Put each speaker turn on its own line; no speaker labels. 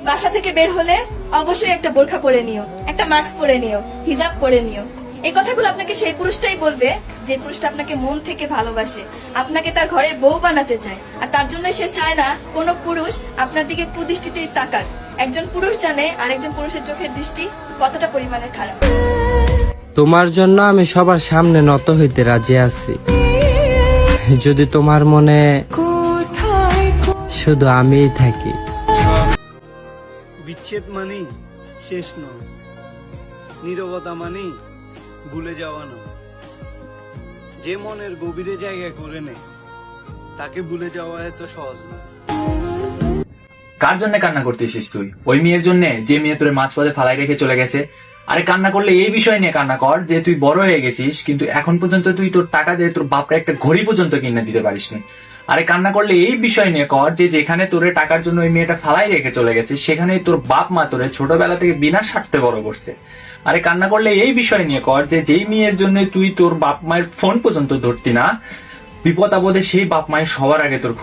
বাসা থেকে বের হলে অবশ্যই একটা বোরখা পরে নিও, একটা মাস্ক পরে নিও, হিজাব পরে নিও। এই কথাগুলো আপনাকে সেই পুরুষটাই বলবে যে পুরুষটা আপনাকে মন থেকে ভালোবাসে, আপনাকে তার ঘরের বউ বানাতে চায়, আর তার জন্য সে চায় না কোনো পুরুষ আপনার দিকে কুদৃষ্টিতেই তাকাক। একজন পুরুষ জানে আরেকজন পুরুষের চোখের দৃষ্টি কতটা পরিমাণে খারাপ।
তোমার জন্য আমি সবার সামনে নত হইতে রাজি আছি, যদি তোমার মনে শুধু আমিই থাকি।
বিচ্ছেদ মানেই শেষ নয়, নীরবতা মানেই ভুলে যাওয়া নয়। যে মনের গভীরে জায়গা করে নেয় তাকে ভুলে যাওয়া এত সহজ না।
কার জন্য কান্না করতেছিস তুই? ওই মেয়ের জন্য যে মেয়ে তোর মাঝপথে ফালাই রেখে চলে গেছে? আরে কান্না করলে এই বিষয় নিয়ে কান্না কর যে তুই বড় হয়ে গেছিস, কিন্তু এখন পর্যন্ত তুই তোর টাকা দিয়ে তোর বাপরা একটা ঘড়ি পর্যন্ত কিনে দিতে পারিসনি। আরে কান্না করলে এই বিষয় নিয়ে কর যে যেখানে তোরে টাকার জন্য ওই মেয়েটা ফালাই রেখে চলে গেছে, সেখানে তোর বাপ মা তোরে ছোটবেলা থেকে বিনা স্বার্থে বড় করছে। আরে কান্না করলে এই বিষয় নিয়ে কর যে যেই মেয়ের জন্য তুই তোর বাপ মায়ের ফোন পর্যন্ত ধরতি না, বিপদ আপদে সেই বাপ মায়ের সবার আগে তোর